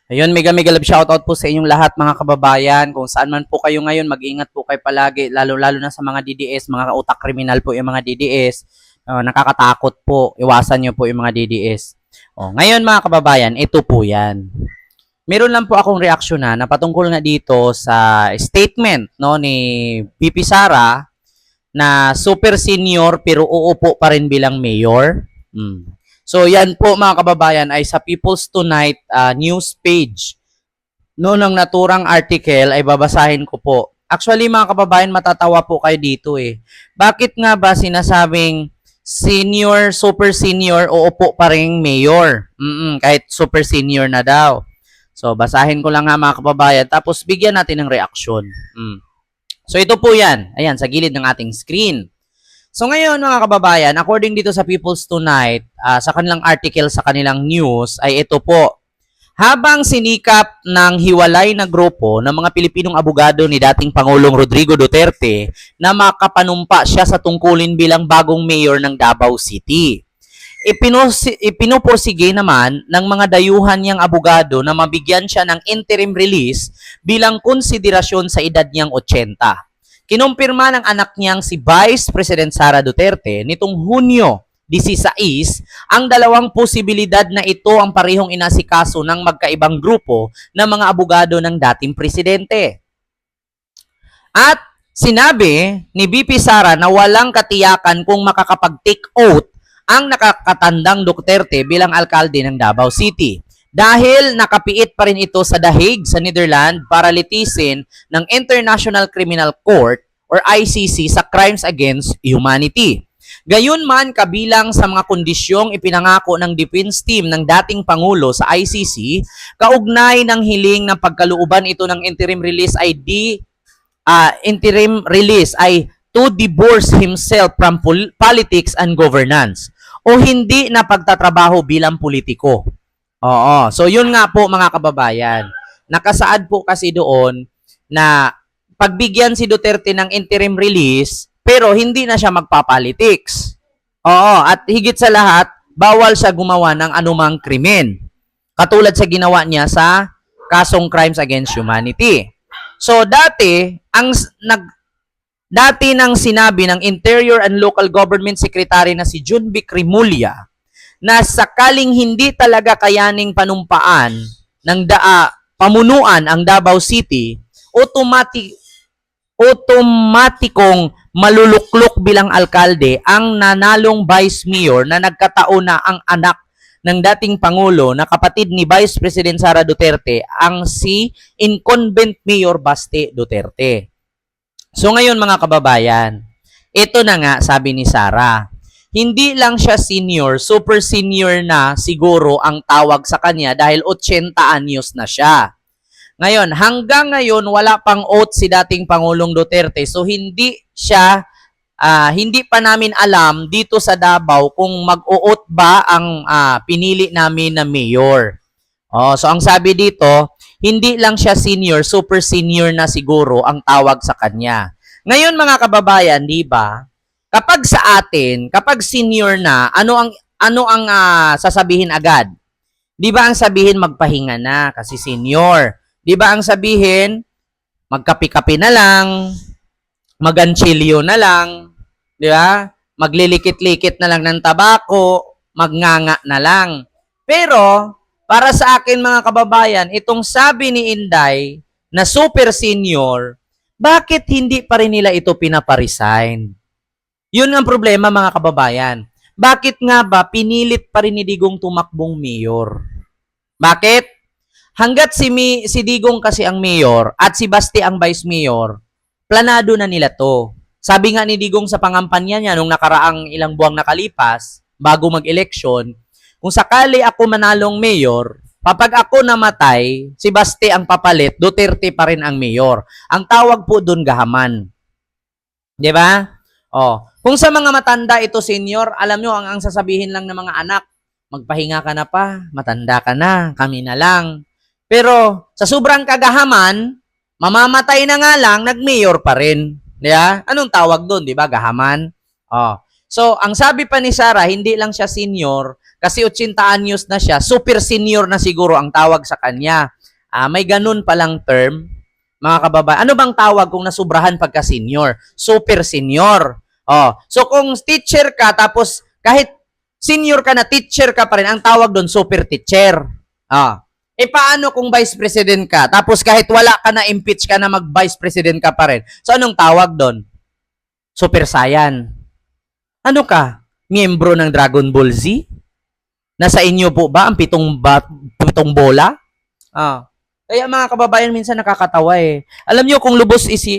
Ayun, mega mega love shoutout po sa inyong lahat mga kababayan. Kung saan man po kayo ngayon, mag-ingat po kayo palagi, lalo-lalo na sa mga DDS, mga utak kriminal po yung mga DDS. Nakakatakot po, iwasan nyo po yung mga DDS. Ngayon mga kababayan, ito po yan. Meron lang po akong reaksyon na patungkol nga dito sa statement no ni VP Sara na super senior pero uupo pa rin bilang mayor. So yan po mga kababayan ay sa People's Tonight news page. No ng naturang article ay babasahin ko po. Actually mga kababayan, matatawa po kayo dito eh. Bakit nga ba sinasabing senior, super senior, uupo pa rin mayor? Kahit super senior na daw. So basahin ko lang nga mga kababayan tapos bigyan natin ng reaksyon. So ito po yan. Ayan, sa gilid ng ating screen. So ngayon mga kababayan, according dito sa People's Tonight, sa kanilang article, sa kanilang news, ay ito po. Habang sinikap ng hiwalay na grupo ng mga Pilipinong abogado ni dating Pangulong Rodrigo Duterte na makapanumpa siya sa tungkulin bilang bagong mayor ng Davao City. Ipinupursige naman ng mga dayuhan niyang abogado na mabigyan siya ng interim release bilang konsiderasyon sa edad niyang 80. Kinumpirma ng anak niyang si Vice President Sara Duterte nitong Hunyo 16 ang dalawang posibilidad na ito ang parehong inasikaso ng magkaibang grupo ng mga abogado ng dating presidente. At sinabi ni VP Sara na walang katiyakan kung makakapag-take oath ang nakakatandang Duterte bilang alkalde ng Davao City. Dahil nakapiit pa rin ito sa The Hague sa Netherlands para litisin ng International Criminal Court or ICC sa crimes against humanity. Gayunman, kabilang sa mga kondisyong ipinangako ng defense team ng dating Pangulo sa ICC, kaugnay ng hiling ng pagkalooban ito ng interim release ay to divorce himself from politics and governance o hindi na pagtatrabaho bilang politiko. So yun nga po mga kababayan. Nakasaad po kasi doon na pagbigyan si Duterte ng interim release pero hindi na siya magpapolitics. At higit sa lahat, bawal siya gumawa ng anumang krimen. Katulad sa ginawa niya sa kasong crimes against humanity. So dati nang sinabi ng Interior and Local Government Secretary na si Junvic Rimulya na sakaling hindi talaga kayaning panumpaan ng pamunuan ang Davao City, otomatikong maluluklok bilang alkalde ang nanalong vice mayor na nagkataon na ang anak ng dating Pangulo na kapatid ni Vice President Sara Duterte, ang si incumbent Mayor Baste Duterte. So ngayon mga kababayan, ito na nga sabi ni Sara, hindi lang siya senior, super senior na siguro ang tawag sa kanya dahil 80 anyos na siya. Ngayon, hanggang ngayon wala pang oath si dating Pangulong Duterte. So hindi pa namin alam dito sa Davao kung mag-o-oath ba ang pinili namin na mayor. So ang sabi dito, hindi lang siya senior, super senior na siguro ang tawag sa kanya. Ngayon mga kababayan, di ba? Kapag sa atin, kapag senior na, ano ang sasabihin agad? Di ba ang sabihin magpahinga na kasi senior? Di ba ang sabihin magkapi-kapi na lang, maganchilyo na lang, di ba? Maglilikit-likit na lang ng tabako, magnganga na lang. Pero para sa akin mga kababayan, itong sabi ni Inday na super senior, bakit hindi pa rin nila ito pinaparesign? Yun ang problema mga kababayan. Bakit nga ba pinilit pa rin ni Digong tumakbong mayor? Bakit? Hanggat si Digong kasi ang mayor at si Basti ang vice mayor, planado na nila to. Sabi nga ni Digong sa pangampanya niya nung nakaraang ilang buwang nakalipas, bago mag-eleksyon, kung sakali ako manalong mayor, kapag ako namatay, si Baste ang papalit, Duterte pa rin ang mayor. Ang tawag po doon gahaman. Di ba? Kung sa mga matanda ito senior, alam nyo, ang sasabihin lang ng mga anak, magpahinga ka na pa, matanda ka na, kami na lang. Pero sa sobrang kagahaman, mamamatay na nga lang, nag-mayor pa rin. Di ba? Anong tawag doon, di ba? Gahaman. So, ang sabi pa ni Sara, hindi lang siya senior, kasi 80 anyos na siya, super senior na siguro ang tawag sa kanya. May ganun palang term, mga kababayan. Ano bang tawag kung nasubrahan pagka senior? Super senior. So kung teacher ka tapos kahit senior ka na, teacher ka pa rin, ang tawag doon super teacher. Paano kung vice president ka tapos kahit wala ka na, impeach ka na, mag vice president ka pa rin? So anong tawag doon? Super Saiyan. Ano ka? Miyembro ng Dragon Ball Z? Nasa inyo po ba ang pitong bola? Kaya mga kababayan, minsan nakakatawa eh. Alam nyo, kung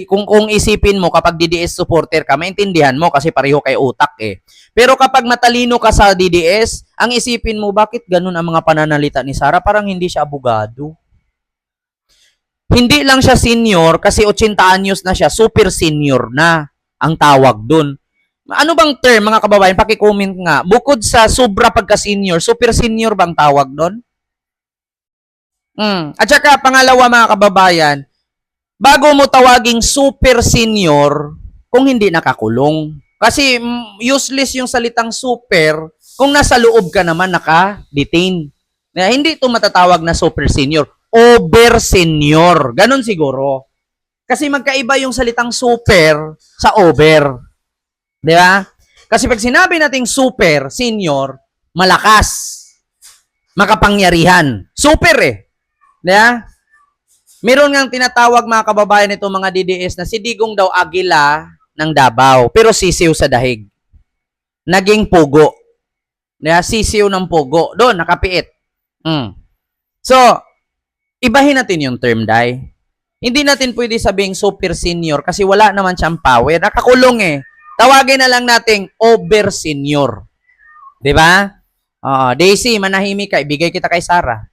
kung isipin mo kapag DDS supporter ka, maintindihan mo kasi pareho kay utak eh. Pero kapag matalino ka sa DDS, ang isipin mo, bakit ganun ang mga pananalita ni Sara? Parang hindi siya abogado. Hindi lang siya senior kasi 80 anyos na siya, super senior na ang tawag dun. Ano bang term, mga kababayan? Paki-comment nga. Bukod sa sobra pagka-senior, super senior bang tawag doon? At saka, pangalawa, mga kababayan, bago mo tawaging super senior kung hindi nakakulong. Kasi useless yung salitang super kung nasa loob ka naman naka-detain. Hindi ito matatawag na super senior. Over senior. Ganon siguro. Kasi magkaiba yung salitang super sa over. Di ba? Kasi pag sinabi nating super, senior, malakas, makapangyarihan. Super eh. Di ba? Meron ngang tinatawag, mga kababayan, itong mga DDS na si Digong daw agila ng Davao, pero sisiw sa dahig. Naging pugo. Di ba? Sisiw ng pugo. Doon, nakapiit. So, ibahin natin yung term, Day. Hindi natin pwede sabing super senior kasi wala naman siyang power. Nakakulong eh. Tawagin na lang nating over senior. 'Di ba? Daisy, manahimik ka, ibigay kita kay Sarah.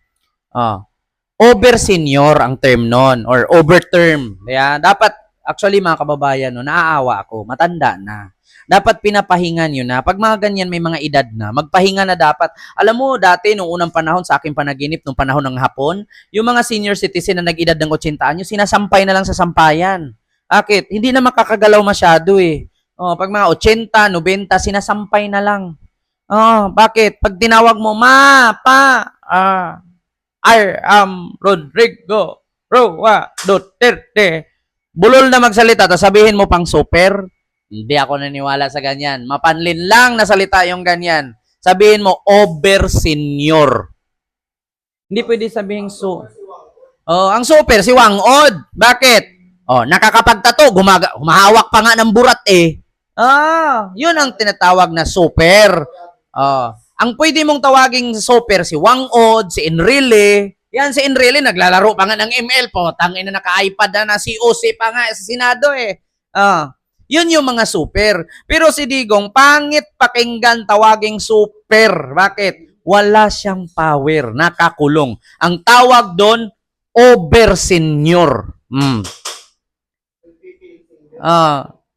Over senior ang term noon or over term. Kaya dapat actually, mga kababayan, no, naaawa ako, matanda na. Dapat pinapahingan yun na. Pag mga ganyan may mga edad na, magpahinga na dapat. Alam mo, dati nung unang panahon sa aking panaginip, nung panahon ng hapon, yung mga senior citizen na nag-edad ng 80 anyos, sinasampay na lang sa sampayan. Bakit? Hindi na makakagalaw masyado eh. Pag mga 80, 90, sinasampay na lang. Bakit? Pag tinawag mo, ma, pa, I am Rodrigo Roa Duterte. Bulol na magsalita, tapos sabihin mo pang super. Hindi ako naniwala sa ganyan. Mapanlin lang na salita yung ganyan. Sabihin mo, over senior. Hindi pwede sabihin ang super, si Wang Od. Bakit? Nakakapagtato, humahawak pa nga ng burat eh. Yun ang tinatawag na super. Ang pwede mong tawaging super, si Wang Od, si Enrile. Yan, si Enrile, naglalaro pa nga ng ML po. Tangina, naka-iPad na si OC pa nga sa Senado eh. Yun yung mga super. Pero si Digong, pangit pakinggan tawaging super. Bakit? Wala siyang power. Nakakulong. Ang tawag doon, over senior.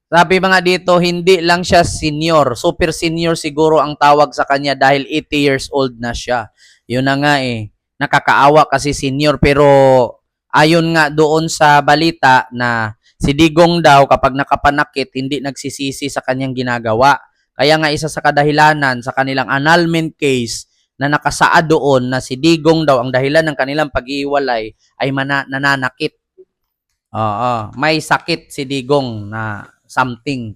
Sabi mga dito, hindi lang siya senior. Super senior siguro ang tawag sa kanya dahil 80 years old na siya. Yun na nga eh. Nakakaawa kasi senior. Pero ayon nga doon sa balita na si Digong daw kapag nakapanakit, hindi nagsisisi sa kanyang ginagawa. Kaya nga isa sa kadahilanan sa kanilang annulment case na nakasaad doon na si Digong daw ang dahilan ng kanilang pag-iwalay ay nananakit. May sakit si Digong na something.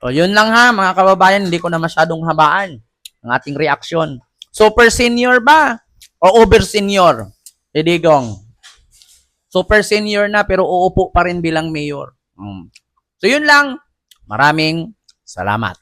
So, yun lang ha, mga kababayan. Hindi ko na masyadong habaan ang ating reaksyon. Super senior ba? O over senior? Si Digong. Super senior na pero uupo pa rin bilang mayor. So yun lang. Maraming salamat.